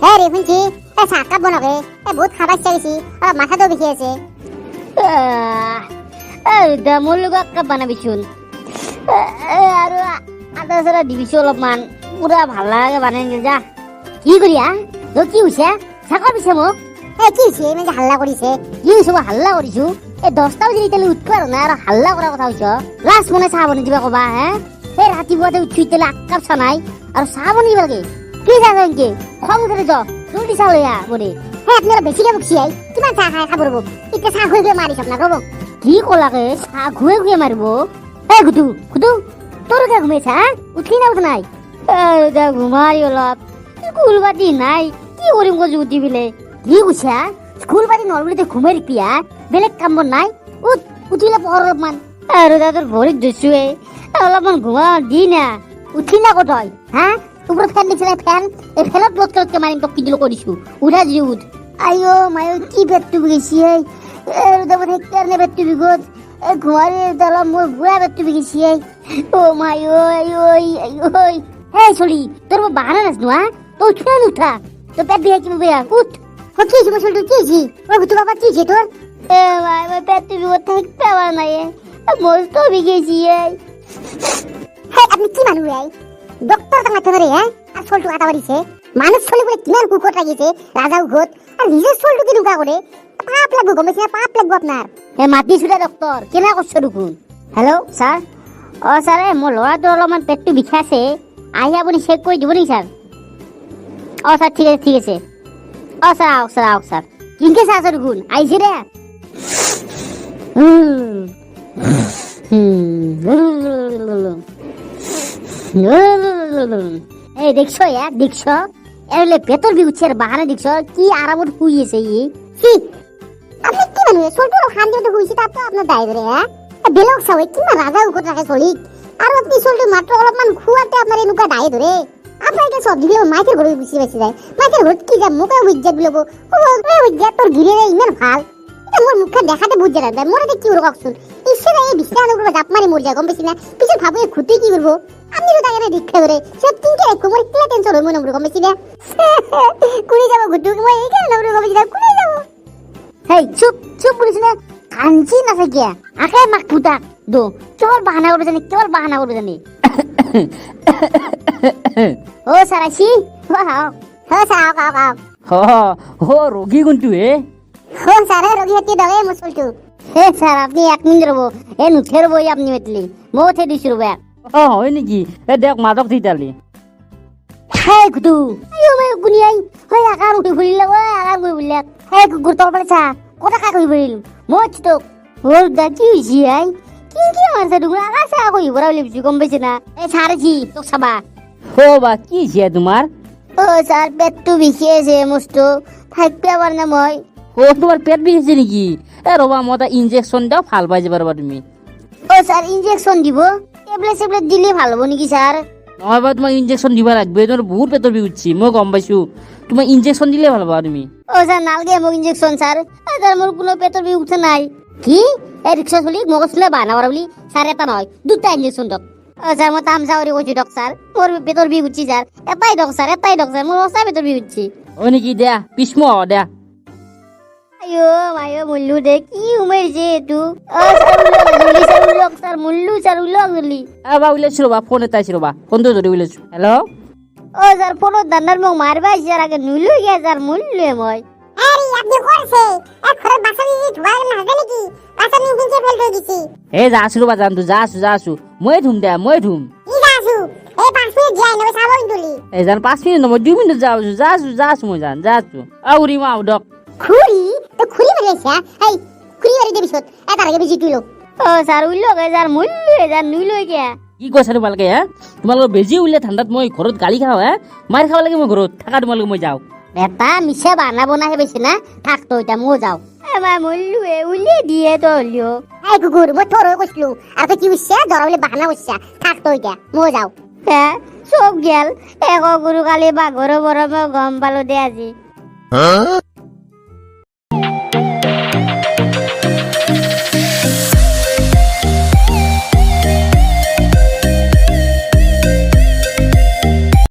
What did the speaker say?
হ্যাঁ রে শুনছি চাহ কাপ বনাবে বহুত খাবার চাইছি আর মাথাটাও বেশি আছে। মোৰ লগত কাপ বানাবিচোন আৰু আদা চাদা দিবিছো অলপমান পুৰা ভাল লাগে বানাই যা। কি কৰিয়া তো কি হৈছে চাকৰ পিছে মোক কি হৈছে মানে হাল্লা কৰিছে? কি হৈছে মই হাল্লা কৰিছো? 10টা বাজি এতিয়ালৈ উঠিব আৰু নাই আৰু হাল্লা কৰা কথা কৈছ? লাষ্ট মনে চাহ বনাই দিবা কবা হে? এই ৰাতিপুৱাতে উঠি এতিয়ালৈ 8 কাপ চাহ নাই আৰু চাহ বনাই দিব লাগে? কি চাহ এনেকে খং উঠে য জলদি চাহ লৈ আহ বনে। আপনি অলপ বেছিকে বকছি কিমান চাহ খাই খাব ৰ'ব এতিয়া চাহ খুৱাই মাৰি চাপ না ৰ'ব। কি কলাকে চাহ ঘুৱে ঘুৱে মাৰিব? এই গুটু গুটু তোৰ কিয় ঘুমাইছা উঠি না উঠ নাই? ঘুমাই অলপ স্কুল পাতি নাই কি কৰিম কৈছো উঠি পেলে? কি কৈছা স্কুল পাতি নহল বুলি ঘুমাই দিপিয়া বেলেগ কাম বন নাই? উঠ উঠিলে পঢ়ৰ অলপমান আৰু তোৰ ভৰিত ধৰিছোৱে অলপমান ঘুমা দি না উঠি না ক'ত হয় হা? ওপৰত ফেন দিছিলে ফেন এই ফেনত লটকে মাৰিম তোক কি দিলো কৰিছো উঠা যদি উঠ। আইও মায়ো কি পেটটো বিগিছি কাৰণে পেটটো বিগত ঘুমাৰি অলপ মোৰ বুঢ়া পেটটো বিগিছি অ মায়ো হে চলি তোৰ মই বাহানা নাচনো হা তই উঠা নুঠা তোৰ পেট বিঘা কিবা বেয়া উঠ। কি হৈছে বছৰটো কি হৈছে গুটু বাবা কি হৈছে তোৰ? মই পেটটো বিগত থাকিব পৰা নাই মস্ত বিগেছি। আপনি কি মানুহ ডক্টৰ টাঙা থৰে আর চলটো কাটা বাড়িছে মানুষ চলে বলে কিমান কুকট লাগিছে রাজা উঘত আর নিজের চলটো কি ঢুকা করে পাপ লাগবো গম পাইছে পাপ লাগবো আপনার। মাতি চুটা ডক্টর কেনা করছো দেখুন। হেল্ল' স্যার স্যার মোৰ ল'ৰাটোৰ অলপমান পেটটো বিষাইছে আহি আপুনি চেক কৰি দিব নেকি স্যাৰ? স্যাৰ ঠিক আছে ঠিক আছে। স্যাৰ আহক স্যাৰ কিনকে চাহ আছে দেখোন আহিছে দে। এই দেখছো দেখছো এলে পেটর বিষ উঠছে আর বাহানা দেখছো কি আরামত শুই আছে আপনি কি মানুষ চলটো শান্তি মতো হইছে তার তো আপনার দায় ধরে বেলক চাও কিমান রাজা উঘত রাখে চলি আর আপনি চলটো মাত্র অলপমান খুয়াতে আপনার এনেকুৱা দায় ধরে আপনার এটা সব দিলে মাইকের ঘরে গুছি বেশি যায় মাইকের ঘর কি যায় মুখে উজ্জাত বিলব উজ্জাত তোর ঘিরে ইমান ভাল মোর মুখে দেখাতে বুঝ যায় না মোরে কি করব কখন ঈশ্বরে এই বিছানার উপরে জাপ মারি মর যায় গম পেছি না পিছন ভাবো খুঁটি কি করবো আমি তো তাকে দীক্ষা করে সব তিনটে রাখবো মোর কি টেনশন হইব নম্বর গম পেছি না কুড়ি যাবো ঘুটু মই এই কেন নম্বর গম পেছি না কুড়ি যাবো। হেই চুপ চুপ বলিস না কাঞ্চি না থাকিয়া আকে মাক পুতা দো কেবল বাহানা করবে জানি কেবল বাহানা করবে জানি। ও স্যার আছি স্যার রোগী কোনটো স্যার রোগী হতে দগে মুসলটো হে স্যার আপনি 1 মিনিট রব নুঠে রব আপনি মেটলি মই উঠে দিছো রব। হয় নেকি দেখ মাদক থিতালি হে গুটু আইও মই গুনি আই হয় আকার উঠি ফুলিল আকার কই বুলিয়া হে কুকুর তোর পড়ে চা কথা কা কই বলিল মই তো ওর দাকি হইছি আই কি মারছে দুগুলা আকাশে কই বড় লিপছি গম পাইছ না এই ছাড়ছি তো সাবা ও বা কি তোমার? ও স্যার পেটটো বিষিয়েছে মস্ত থাকতে পার না মই। তোমার পেট বিষেছে নাকি? রবা মই এটা ইনজেকশন দাও ভাল পাই যাবা রবা তুমি। স্যার ইনজেকশন দিব টেবলেট দিলে ভাল হব নাকি স্যার? নহয় বা তোমাক ইনজেকশন দিব লাগবে তোমার বহুত পেটর বিষ উঠছি মই গম পাইছো তোমার ইনজেকশন দিলে ভাল পাবা তুমি। স্যার নালগে মোক ইনজেকশন স্যার মোর কোনো পেটর বিষ উঠে নাই। কি এই রিক্সা চলি মগজ চলে বাহানা করা বলি স্যার এটা নয় 2টা ইনজেকশন দক। স্যার মই তামসা করে কৈছো দক স্যার মোর পেটর বিষ উঠছি স্যার এটাই দক স্যার মোর সঁচা পেটর বিষ উঠছি। হয় নাকি দেয়া পিছম দেয়া। আইও মায়ো মুল্লু দে কি উমেরছে এটু স্যার মুল্লু স্যার উলক জলি বা উলাইছো রবা ফোন এটা আইছি রবা ফোনটো ধরে উলাইছো। হ্যালো স্যার ফোনত দান্নার মোক মারবা আইছে আর আগে নুলু গিয়া স্যার মুল্লু মই। আরে আপনি করছে এক ঘরে বাসা নিয়ে ধোয়া না হবে নাকি বাসা নিয়ে নিচে ফেলতে দিছি যাছো রবা জানতো যাছো মই ধুম দেয়া মই ধুম কি যাসু এই 5 মিনিট যাই না সাবন তুলি জান 5 মিনিট নয় 2 মিনিট যাছো মই যাছো আউরি মা ডক খুরি তো খুরি বেরেছে এই খুরি বেরে দেবি সত এটার আগে বেজি তুইলো স্যার উল্লো গে স্যার মুল্লু স্যার নুইলো গিয়া কি কৈছা তোমালোকে তোমালোকৰ বেজি উলিয়াই ঠাণ্ডাত মই ঘৰত গালি খাওঁ মাৰ খাব লাগে মই ঘৰত থাকা তোমালোকে মই যাওঁ। বেটা মিছা বানা বনাহে বেছি না থাক তো এটা মই যাও আমার মুল্লু উলিয়ে দিয়ে তো হলিও এই কুকুর মই তোর কইছলু আর তো কি হইছে ধরা বলে বাহানা হইছে থাক তো এটা মই যাও হ্যাঁ সব গেল এক গুরু কালি বা ঘর বড় গম পালো দে আজি।